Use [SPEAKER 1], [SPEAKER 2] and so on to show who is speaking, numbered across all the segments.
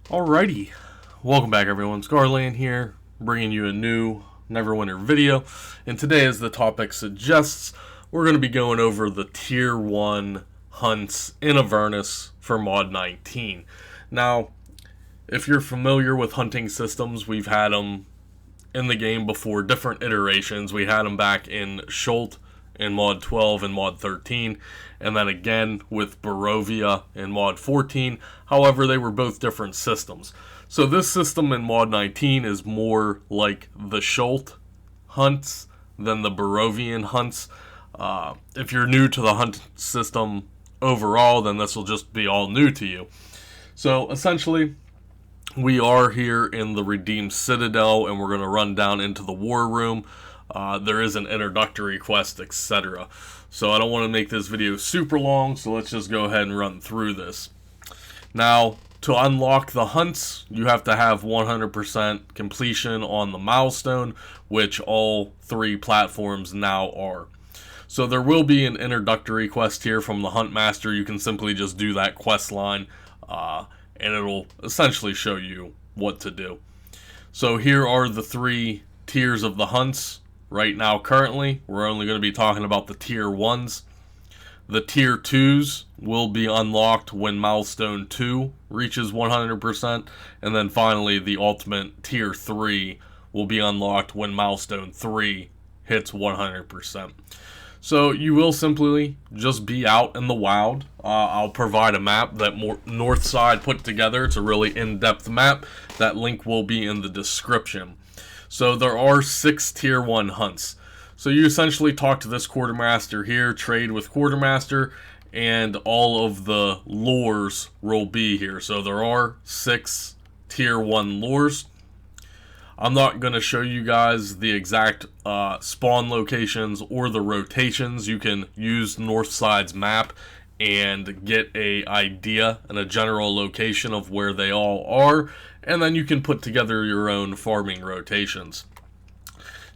[SPEAKER 1] Alrighty, welcome back everyone, Scarland here, bringing you a new Neverwinter video, and today, as the topic suggests, we're going to be going over the Tier 1 hunts in Avernus for Mod 19. Now, if you're familiar with hunting systems, we've had them in the game before, different iterations. We had them back in Schult in Mod 12 and Mod 13, and then again with Barovia in Mod 14. However, they were both different systems. So this system in Mod 19 is more like the Schult hunts than the Barovian hunts. If you're new to the hunt system overall, then this will just be all new to you. So essentially, we are here in the Redeemed Citadel, and we're going to run down into the War Room. There is an introductory quest, etc. So I don't want to make this video super long, so let's just go ahead and run through this. Now, to unlock the hunts, you have to have 100% completion on the milestone, which all three platforms now are. So there will be an introductory quest here from the Hunt Master. You can simply just do that quest line, and it'll essentially show you what to do. So here are the three tiers of the hunts. Right now, currently, we're only going to be talking about the Tier 1s. The Tier 2s will be unlocked when Milestone 2 reaches 100%. And then finally, the ultimate Tier 3 will be unlocked when Milestone 3 hits 100%. So you will simply just be out in the wild. I'll provide a map that Northside put together. It's a really in-depth map. That link will be in the description. So there are 6 Tier 1 hunts. So you essentially talk to this Quartermaster here, trade with Quartermaster, and all of the lures will be here. So there are 6 Tier 1 lures. I'm not going to show you guys the exact spawn locations or the rotations. You can use Northside's map and get an idea and a general location of where they all are, and then you can put together your own farming rotations.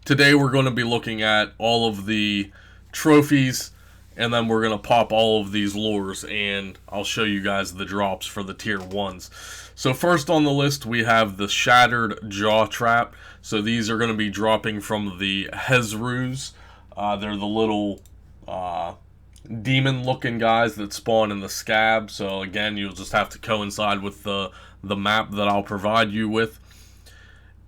[SPEAKER 1] Today we're going to be looking at all of the trophies, and then we're going to pop all of these lures, and I'll show you guys the drops for the Tier 1s. So first on the list we have the Shattered Jaw Trap. So these are going to be dropping from the Hezrus. They're the little demon looking guys that spawn in the scab. So again, you'll just have to coincide with the map that I'll provide you with.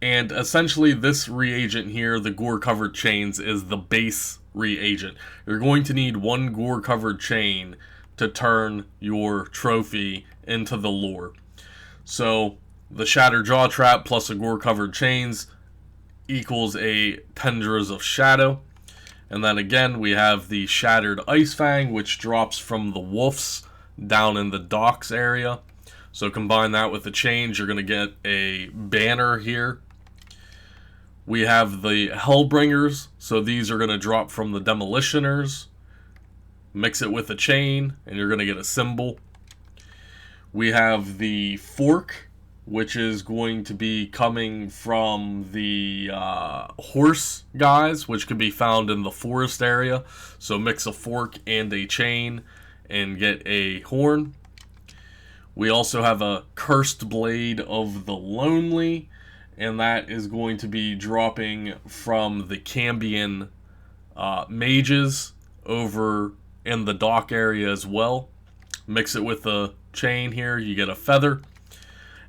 [SPEAKER 1] And essentially this reagent here, the gore covered chains, is the base reagent. You're going to need 1 gore covered chain to turn your trophy into the lure. So the Shattered Jaw Trap plus a gore covered chains equals a Tendrils of Shadow. And then again, we have the Shattered Ice Fang, which drops from the wolves down in the docks area. So combine that with the chains, you're going to get a banner here. We have the Hellbringers. So these are going to drop from the Demolitioners. Mix it with a chain, and you're going to get a symbol. We have the Fork, which is going to be coming from the horse guys, which can be found in the forest area. So mix a fork and a chain and get a horn. We also have a Cursed Blade of the Lonely, and that is going to be dropping from the Cambion mages over in the dock area as well. Mix it with a chain here, you get a feather.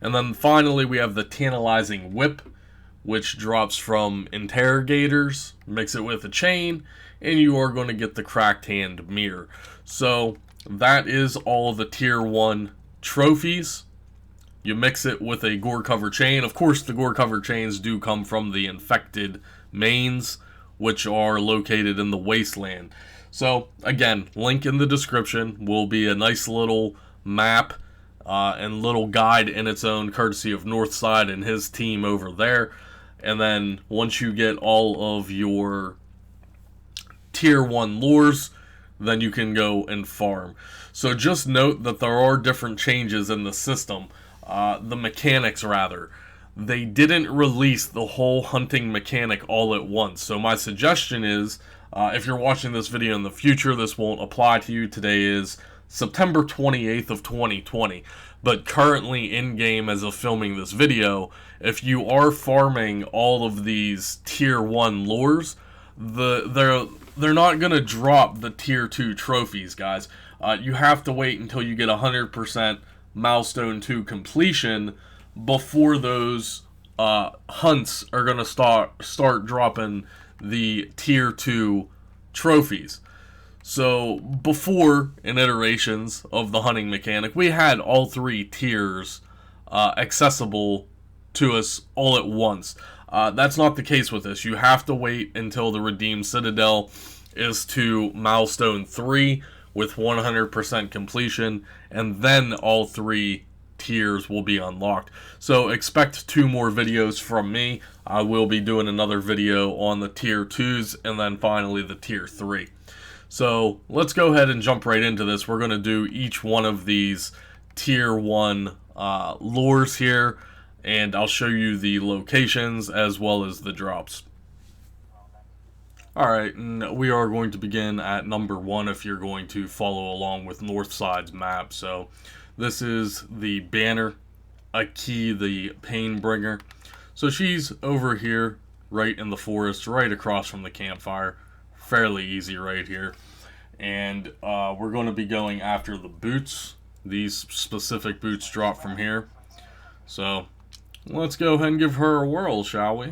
[SPEAKER 1] And then finally we have the Tantalizing Whip, which drops from Interrogators. Mix it with a chain, and you are going to get the Cracked Hand Mirror. So that is all of the Tier 1 trophies. You mix it with a gore cover chain. Of course, the gore cover chains do come from the infected mains, which are located in the wasteland. So again, link in the description will be a nice little map and little guide in its own, courtesy of Northside and his team over there. And then once you get all of your Tier 1 lures, then you can go and farm. So just note that there are different changes in the system. The mechanics, rather. They didn't release the whole hunting mechanic all at once. So my suggestion is, if you're watching this video in the future, this won't apply to you. Today is September 28th of 2020. But currently in game as of filming this video, if you are farming all of these tier 1 lures, they're not going to drop the tier 2 trophies, guys. You have to wait until you get 100% milestone 2 completion before those hunts are going to start dropping the tier 2 trophies. So before, in iterations of the hunting mechanic, we had all 3 tiers accessible to us all at once. That's not the case with this. You have to wait until the Redeemed Citadel is to milestone 3 with 100% completion, and then all 3 tiers will be unlocked. So expect 2 more videos from me. I will be doing another video on the tier 2s and then finally the tier 3. So let's go ahead and jump right into this. We're going to do each one of these tier 1 lures here, and I'll show you the locations as well as the drops. Alright, and we are going to begin at number 1 if you're going to follow along with Northside's map. So this is the banner, a key, the Painbringer. So she's over here, right in the forest, right across from the campfire. Fairly easy right here. And we're going to be going after the boots. These specific boots drop from here. So let's go ahead and give her a whirl, shall we?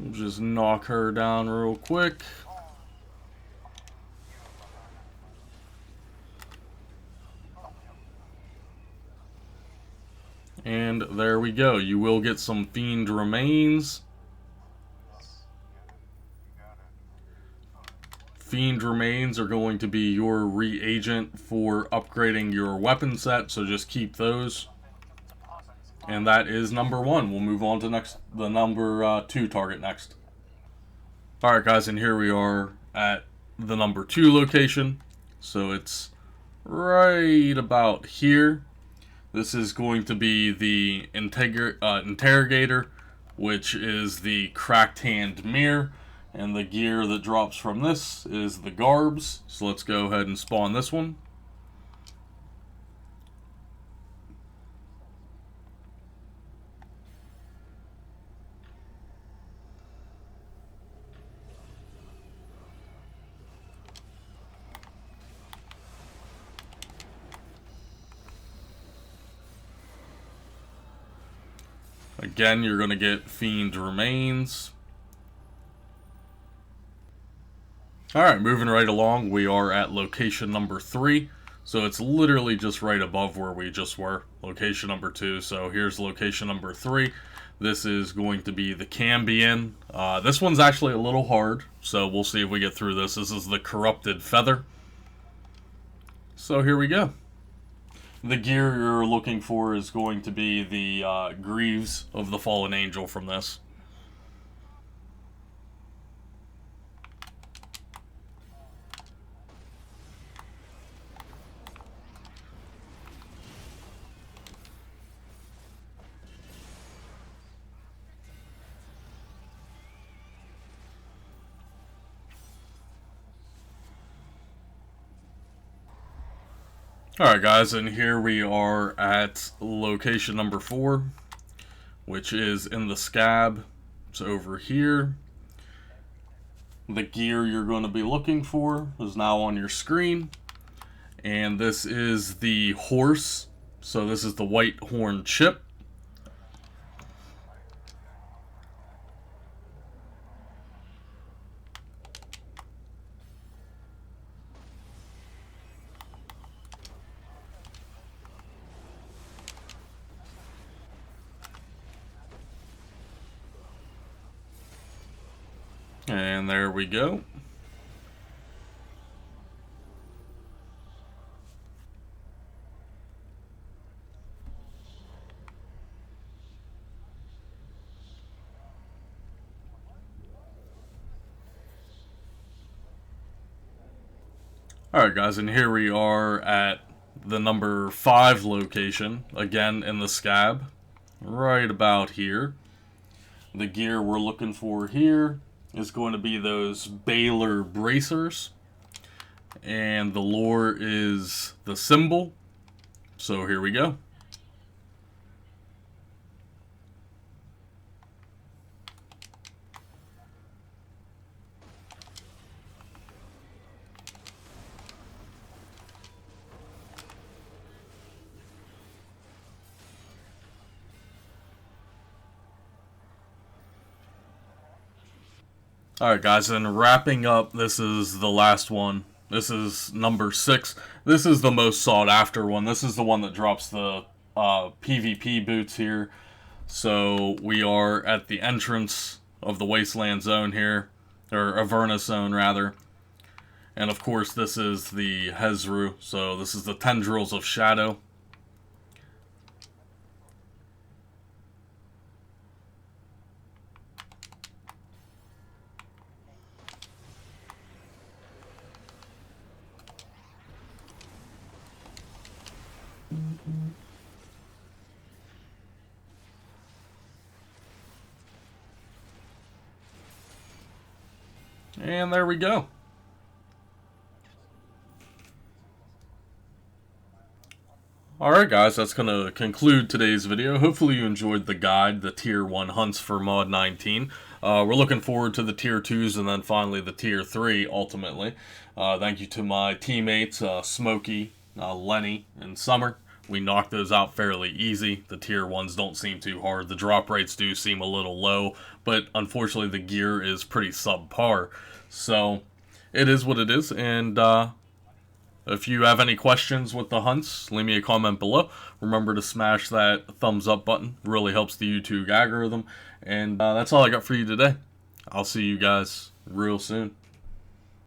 [SPEAKER 1] We'll just knock her down real quick. And there we go. You will get some Fiend Remains. Fiend Remains are going to be your reagent for upgrading your weapon set, so just keep those. And that is number 1. We'll move on to the number 2 target next. Alright guys, and here we are at the number 2 location. So it's right about here. This is going to be the Interrogator, which is the cracked hand mirror. And the gear that drops from this is the garbs. So let's go ahead and spawn this one. Again, you're going to get Fiend Remains. Alright, moving right along, we are at location number 3. So it's literally just right above where we just were. Location number 2. So here's location number 3. This is going to be the Cambion. This one's actually a little hard, so we'll see if we get through this. This is the Corrupted Feather. So here we go. The gear you're looking for is going to be the Greaves of the Fallen Angel from this. Alright guys, and here we are at location number 4, which is in the Scab. It's over here. The gear you're going to be looking for is now on your screen. And this is the horse. So this is the White Horn Chip. And there we go. Alright guys, and here we are at the number 5 location, again in the scab, right about here. The gear we're looking for here is going to be those Baylor bracers, and the lure is the symbol, so here we go. Alright guys, and wrapping up, this is the last one. This is number 6. This is the most sought after one. This is the one that drops the PvP boots here. So we are at the entrance of the Wasteland Zone here, or Avernus Zone rather. And of course this is the Hezru, so this is the Tendrils of Shadow. And there we go. Alright guys, that's going to conclude today's video. Hopefully you enjoyed the guide, the Tier 1 hunts for Mod 19. We're looking forward to the Tier 2s and then finally the Tier 3 ultimately. Thank you to my teammates, Smokey, Lenny, and Summer. We knocked those out fairly easy. The Tier 1s don't seem too hard. The drop rates do seem a little low, but unfortunately the gear is pretty subpar. So, it is what it is, and if you have any questions with the hunts, leave me a comment below. Remember to smash that thumbs up button. It really helps the YouTube algorithm. And that's all I got for you today. I'll see you guys real soon.